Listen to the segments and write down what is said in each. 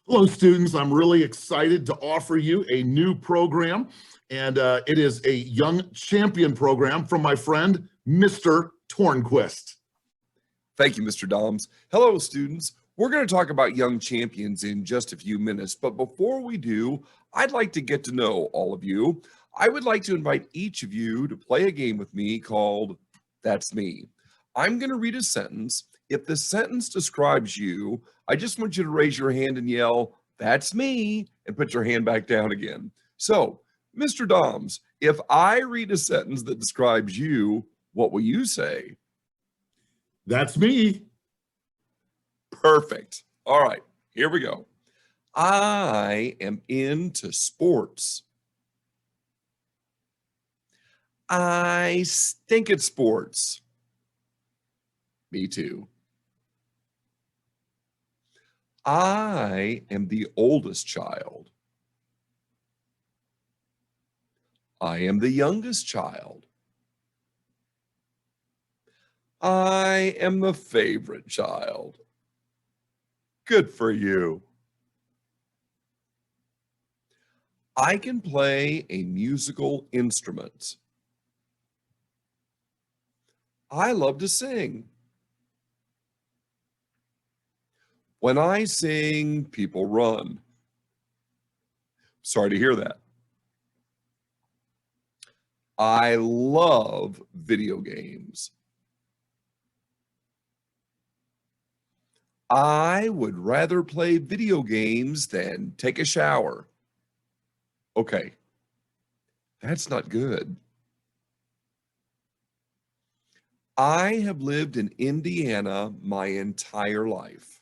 Hello, students. I'm really excited to offer you a new program, and it is a Young Champion program from my friend, Mr. Tornquist. Thank you, Mr. Doms. Hello, students. We're going to talk about Young Champions in just a few minutes, but before we do, I'd like to get to know all of you. I would like to invite each of you to play a game with me called That's Me. I'm going to read a sentence. If the sentence describes you, I just want you to raise your hand and yell, "That's me," and put your hand back down again. So, Mr. Doms, if I read a sentence that describes you, what will you say? That's me. Perfect. All right, here we go. I am into sports. I stink at sports. Me too. I am the oldest child. I am the youngest child. I am the favorite child. Good for you. I can play a musical instrument. I love to sing. When I sing, people run. Sorry to hear that. I love video games. I would rather play video games than take a shower. Okay, that's not good. I have lived in Indiana my entire life.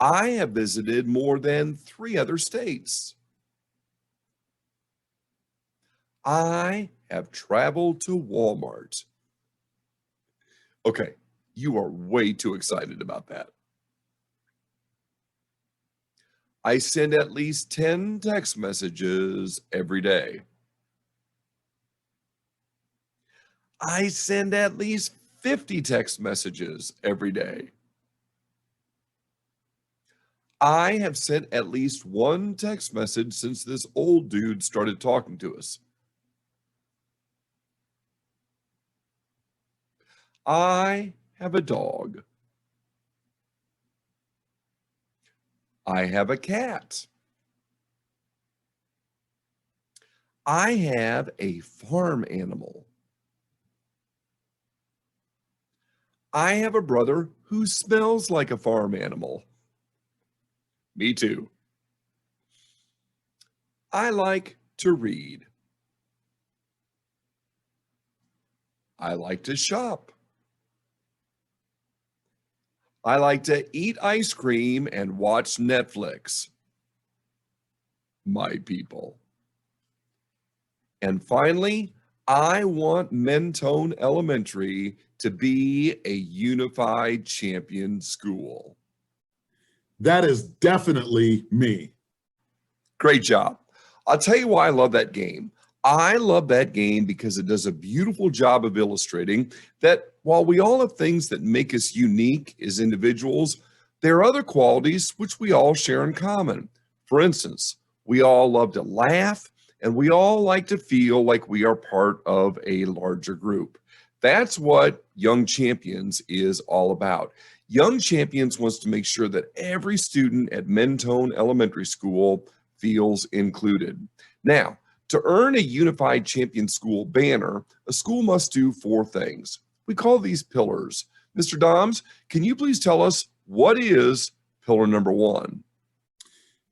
I have visited more than 3 other states. I have traveled to Walmart. Okay, you are way too excited about that. I send at least 10 text messages every day. I send at least 50 text messages every day. I have sent at least 1 text message since this old dude started talking to us. I have a dog. I have a cat. I have a farm animal. I have a brother who smells like a farm animal. Me too. I like to read. I like to shop. I like to eat ice cream and watch Netflix. My people. And finally, I want Mentone Elementary to be a unified champion school. That is definitely me. Great job. I'll tell you why I love that game. I love that game because it does a beautiful job of illustrating that while we all have things that make us unique as individuals, there are other qualities which we all share in common. For instance, we all love to laugh and we all like to feel like we are part of a larger group. That's what Young Champions is all about. Young Champions wants to make sure that every student at Mentone Elementary School feels included. Now, to earn a Unified Champion School banner, a school must do 4 things. We call these pillars. Mr. Doms, can you please tell us what is pillar number 1?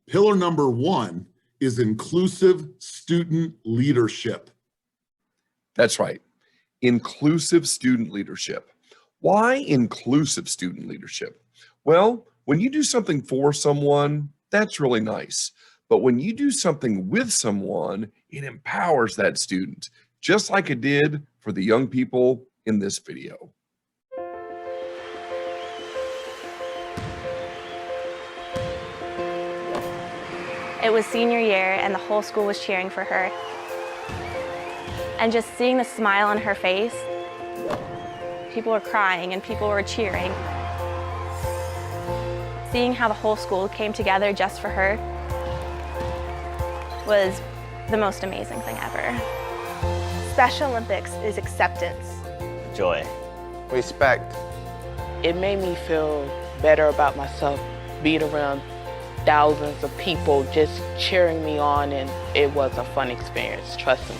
Pillar number 1 is inclusive student leadership. That's right, inclusive student leadership. Why inclusive student leadership? Well, when you do something for someone, that's really nice. But when you do something with someone, it empowers that student, just like it did for the young people in this video. It was senior year and the whole school was cheering for her. And just seeing the smile on her face, people were crying and people were cheering. Seeing how the whole school came together just for her was the most amazing thing ever. Special Olympics is acceptance. Joy. Respect. It made me feel better about myself, being around thousands of people just cheering me on, and it was a fun experience, trust me.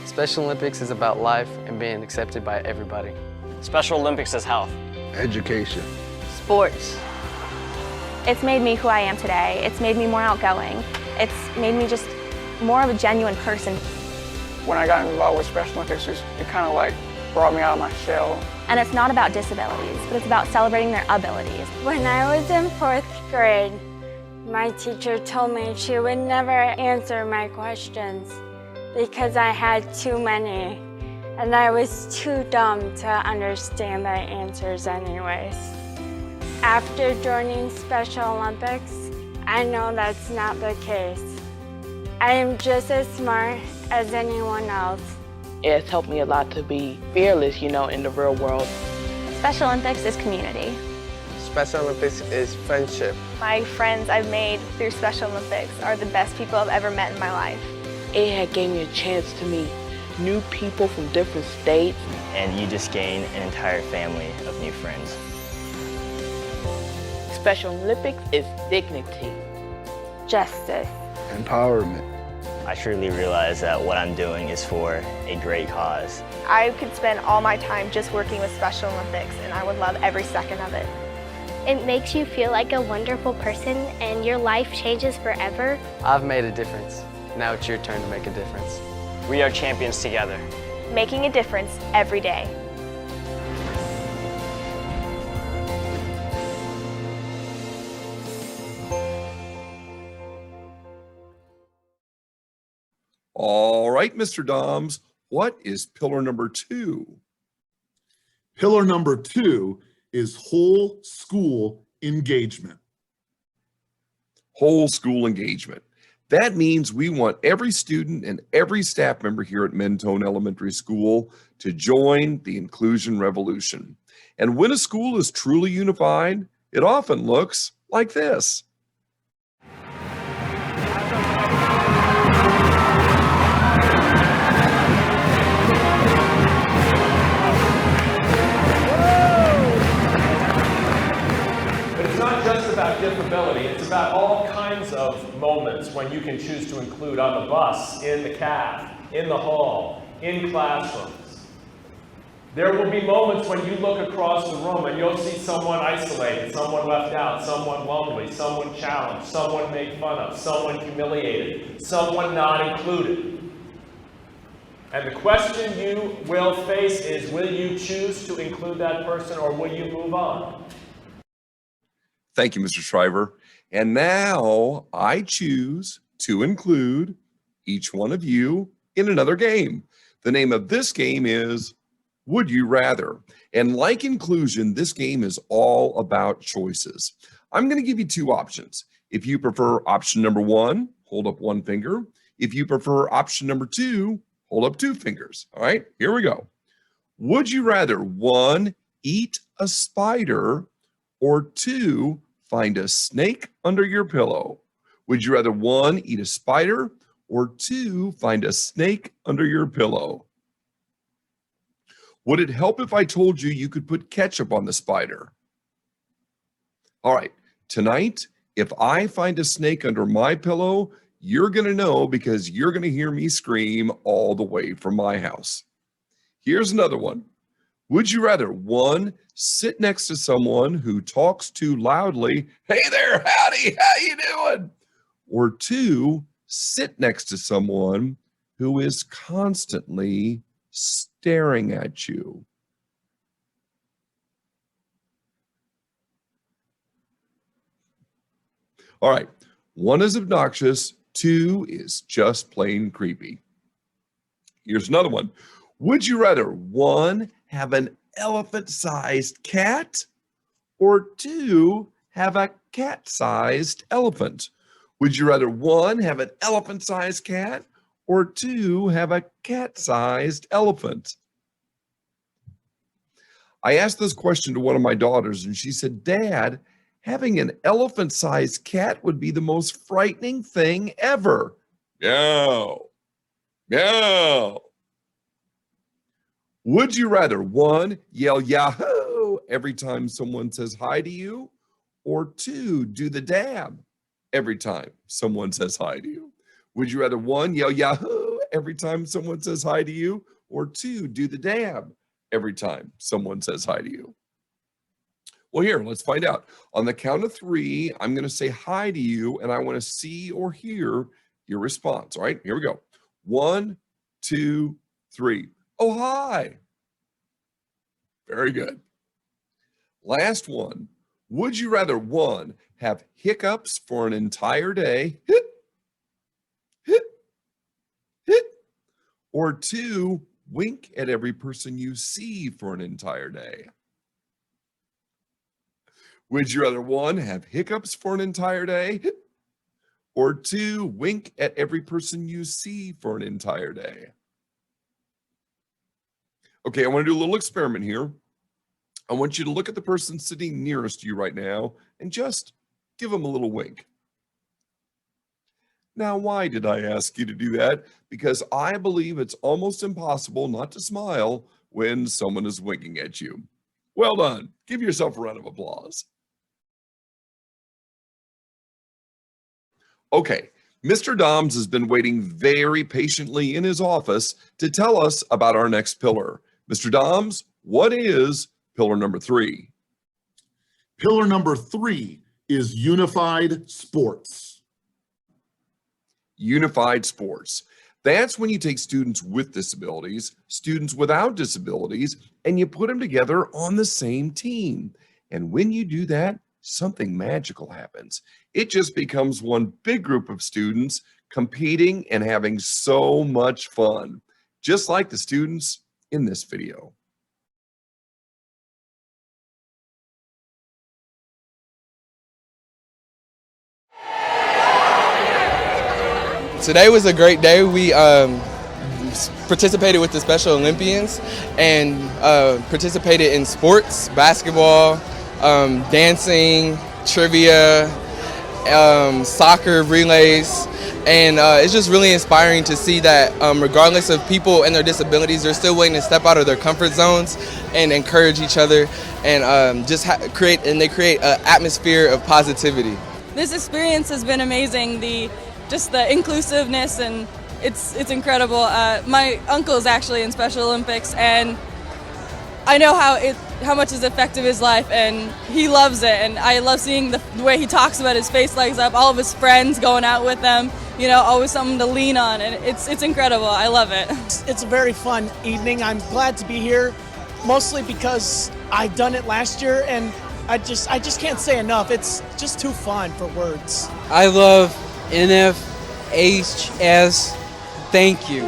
Special Olympics is about life and being accepted by everybody. Special Olympics is health. Education. Sports. It's made me who I am today. It's made me more outgoing. It's made me just more of a genuine person. When I got involved with Special Olympics, it kind of like brought me out of my shell. And it's not about disabilities, but it's about celebrating their abilities. When I was in 4th grade, my teacher told me she would never answer my questions because I had too many, and I was too dumb to understand the answers anyways. After joining Special Olympics, I know that's not the case. I am just as smart as anyone else. It has helped me a lot to be fearless, in the real world. Special Olympics is community. Special Olympics is friendship. My friends I've made through Special Olympics are the best people I've ever met in my life. It had gave me a chance to meet new people from different states. And you just gain an entire family of new friends. Special Olympics is dignity. Justice. Empowerment. I truly realize that what I'm doing is for a great cause. I could spend all my time just working with Special Olympics, and I would love every second of it. It makes you feel like a wonderful person, and your life changes forever. I've made a difference. Now it's your turn to make a difference. We are champions together. Making a difference every day. All right, Mr. Doms, what is pillar number 2? Pillar number 2 is whole school engagement. Whole school engagement. That means we want every student and every staff member here at Mentone Elementary School to join the inclusion revolution. And when a school is truly unified, it often looks like this. About differability, it's about all kinds of moments when you can choose to include on the bus, in the caf, in the hall, in classrooms. There will be moments when you look across the room and you'll see someone isolated, someone left out, someone lonely, someone challenged, someone made fun of, someone humiliated, someone not included. And the question you will face is, will you choose to include that person or will you move on? Thank you, Mr. Shriver. And now I choose to include each one of you in another game. The name of this game is Would You Rather? And like inclusion, this game is all about choices. I'm going to give you 2 options. If you prefer option number 1, hold up 1 finger. If you prefer option number 2, hold up 2 fingers. All right, here we go. Would you rather 1, eat a spider, or 2, find a snake under your pillow? Would you rather 1, eat a spider, or 2, find a snake under your pillow? Would it help if I told you you could put ketchup on the spider? All right, tonight, if I find a snake under my pillow, you're going to know because you're going to hear me scream all the way from my house. Here's another one. Would you rather 1, sit next to someone who talks too loudly, hey there, howdy, how you doing? Or 2, sit next to someone who is constantly staring at you? All right, 1 is obnoxious, 2 is just plain creepy. Here's another one. Would you rather 1, have an elephant-sized cat, or 2, have a cat-sized elephant? Would you rather 1, have an elephant-sized cat, or 2, have a cat-sized elephant? I asked this question to one of my daughters, and she said, Dad, Having an elephant-sized cat would be the most frightening thing ever. Meow. Meow. Would you rather, 1, yell Yahoo every time someone says hi to you, or 2, do the dab every time someone says hi to you? Would you rather, 1, yell Yahoo every time someone says hi to you, or 2, do the dab every time someone says hi to you? Well, here, let's find out. On the count of 3, I'm going to say hi to you, and I want to see or hear your response. All right, here we go. 1, 2, 3. Oh, hi. Very good. Last one. Would you rather, 1, have hiccups for an entire day, or 2, wink at every person you see for an entire day? Would you rather, 1, have hiccups for an entire day, or 2, wink at every person you see for an entire day? Okay, I want to do a little experiment here. I want you to look at the person sitting nearest to you right now and just give them a little wink. Now, why did I ask you to do that? Because I believe it's almost impossible not to smile when someone is winking at you. Well done. Give yourself a round of applause. Okay, Mr. Doms has been waiting very patiently in his office to tell us about our next pillar. Mr. Doms, what is pillar number 3? Pillar number 3 is unified sports. Unified sports. That's when you take students with disabilities, students without disabilities, and you put them together on the same team. And when you do that, something magical happens. It just becomes one big group of students competing and having so much fun, just like the students in this video. Today was a great day. We participated with the Special Olympians and participated in sports, basketball, dancing, trivia, soccer, relays. And it's just really inspiring to see that regardless of people and their disabilities, they're still willing to step out of their comfort zones and encourage each other and create an atmosphere of positivity. This experience has been amazing. Just the inclusiveness, and it's incredible. My uncle is actually in Special Olympics, and I know how much it's affected his life, and he loves it. And I love seeing the way he talks about his face lights up, all of his friends going out with them, you know, always something to lean on, and it's incredible. I love it. It's a very fun evening. I'm glad to be here, mostly because I've done it last year, and I just can't say enough. It's just too fun for words. I love NFHS. Thank you.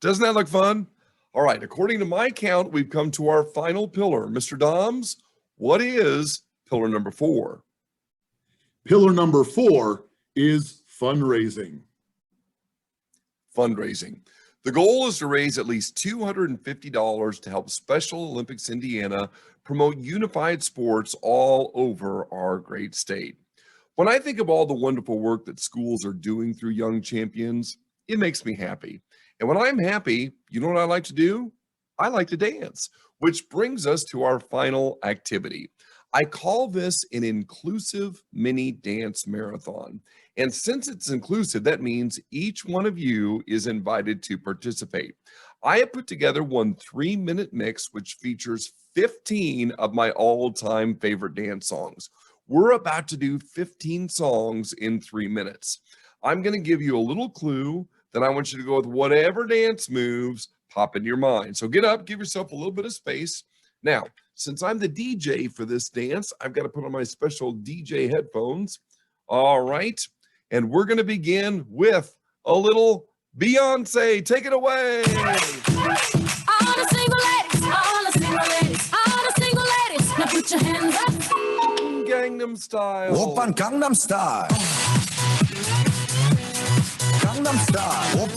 Doesn't that look fun? All right, according to my count, we've come to our final pillar. Mr. Doms, what is pillar number 4? Pillar number 4 is fundraising. Fundraising. The goal is to raise at least $250 to help Special Olympics Indiana promote unified sports all over our great state. When I think of all the wonderful work that schools are doing through Young Champions, it makes me happy. And when I'm happy, you know what I like to do? I like to dance, which brings us to our final activity. I call this an inclusive mini dance marathon. And since it's inclusive, that means each one of you is invited to participate. I have put together one 3-minute mix, which features 15 of my all-time favorite dance songs. We're about to do 15 songs in 3 minutes. I'm going to give you a little clue. Then I want you to go with whatever dance moves pop in your mind. So get up, give yourself a little bit of space. Now, since I'm the DJ for this dance, I've got to put on my special DJ headphones. All right. And we're going to begin with a little Beyonce. Take it away. All the single ladies, all the single ladies, all the single ladies. Now put your hands up. Gangnam Style. Oppan Gangnam Style. Gangnam Style.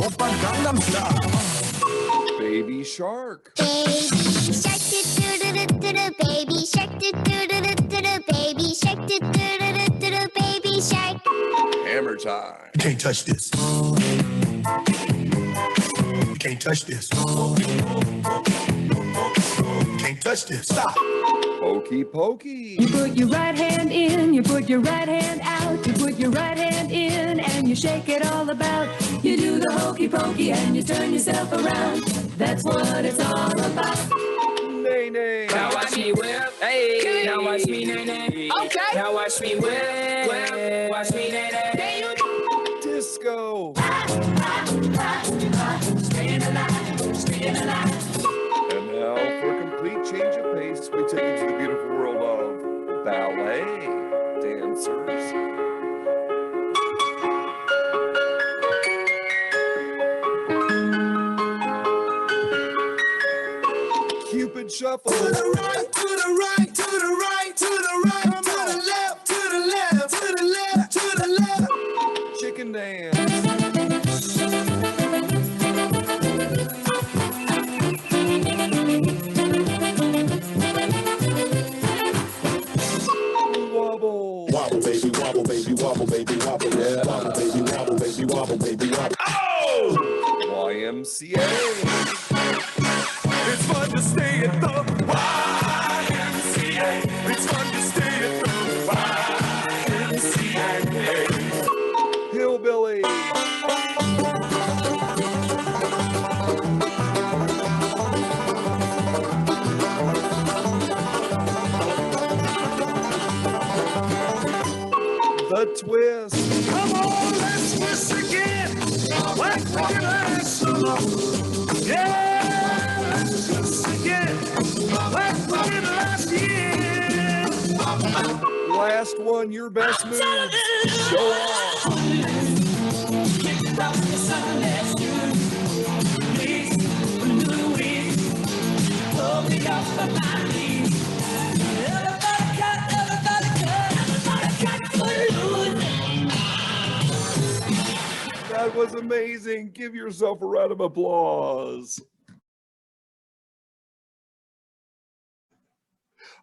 Oppan Gangnam Style. Baby Shark. Baby shark, do-do-do-do-do, baby shark, do-do-do-do-do, baby shark, do-do-do-do-do, baby shark. Hammer Time. You can't touch this. You can't touch this. You can't touch this. Stop. Pokey Pokey. You put your right hand in, you put your right hand out, you put your right hand in and you shake it all about. You do the hokey pokey and you turn yourself around. That's what it's all about. Nay, nay. Now watch me whip, hey. Now watch me nay, nay. Okay. Now watch me whip, whip. Watch me nay, nay. Disco. Staying alive, staying alive. And now, for a complete change of pace, we take you to the beautiful world of ballet dancers. Cupid Shuffle. To the right, to the right, to the right, to the right, to the left, to the left, to the left, to the left. Chicken Dance. Wobble. Wobble, baby, wobble, baby, wobble, baby, wobble, yeah. Wobble, baby, wobble, baby, wobble, baby, wobble. Oh! YMCA. It's fun to stay at the YMCA. It's fun to stay at the YMCA. Hillbilly. The Twist. Come on, let's twist again. Like we did last summer. Yeah, let's twist again. Like we did last year. Last one, your best move. Show off. That was amazing. Give yourself a round of applause.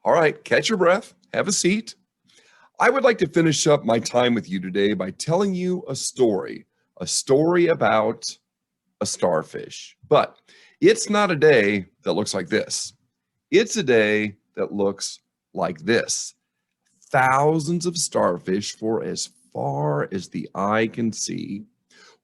All right, catch your breath, have a seat. I would like to finish up my time with you today by telling you a story about a starfish. But it's not a day that looks like this. It's a day that looks like this. Thousands of starfish for as far as the eye can see.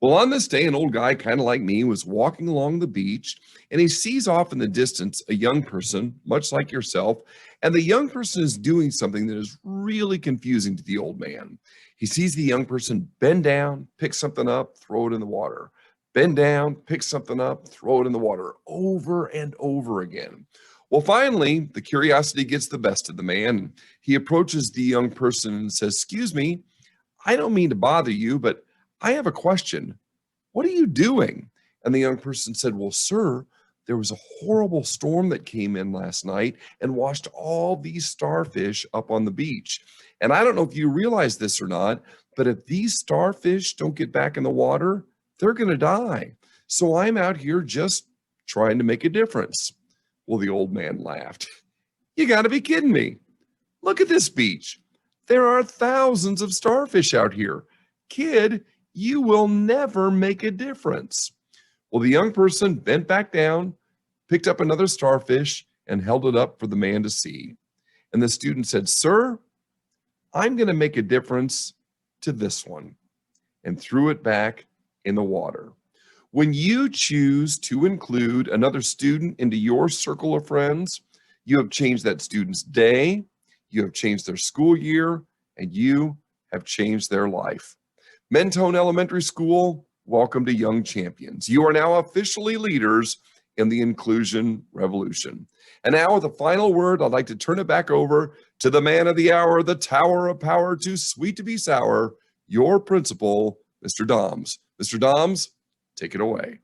Well, on this day, an old guy kind of like me was walking along the beach, and he sees off in the distance a young person, much like yourself, and the young person is doing something that is really confusing to the old man. He sees the young person bend down, pick something up, throw it in the water. Bend down, pick something up, throw it in the water, over and over again. Well, finally, the curiosity gets the best of the man. He approaches the young person and says, "Excuse me, I don't mean to bother you, but I have a question. "What are you doing?" And the young person said, "Well, sir, there was a horrible storm that came in last night and washed all these starfish up on the beach. And I don't know if you realize this or not, but if these starfish don't get back in the water, they're going to die. So I'm out here just trying to make a difference." Well, the old man laughed. "You got to be kidding me. Look at this beach. There are thousands of starfish out here. Kid, you will never make a difference." Well, the young person bent back down, picked up another starfish, and held it up for the man to see. And the student said, "Sir, I'm going to make a difference to this one," and threw it back in the water. When you choose to include another student into your circle of friends, you have changed that student's day, you have changed their school year, and you have changed their life. Mentone Elementary School, welcome to Young Champions. You are now officially leaders in the inclusion revolution. And now with the final word, I'd like to turn it back over to the man of the hour, the tower of power, too sweet to be sour, your principal, Mr. Doms. Mr. Doms, take it away.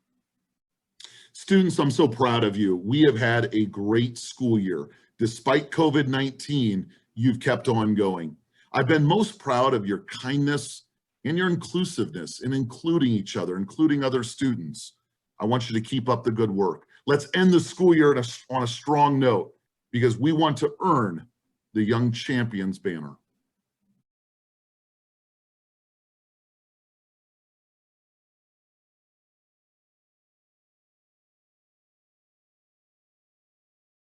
Students, I'm so proud of you. We have had a great school year. Despite COVID-19, you've kept on going. I've been most proud of your kindness and your inclusiveness in including each other, including other students. I want you to keep up the good work. Let's end the school year on a strong note, because we want to earn the Young Champions banner.